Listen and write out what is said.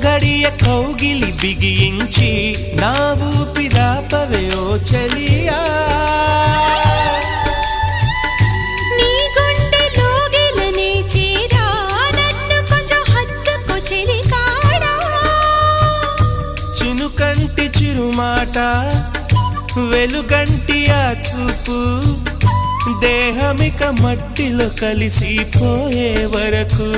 గడియ కౌగిలి బిగించి నా ఊపిరాపవే ఓ చలియా నీ గుండెలో గిలనే చేరా నన్ను కొంచెం హత్తుకో చెలికాడా చినుకంటి చిరుమాట వెలుగంటి ఆ చూపు దేహమిక మట్టిలో కలిసిపోయే వరకు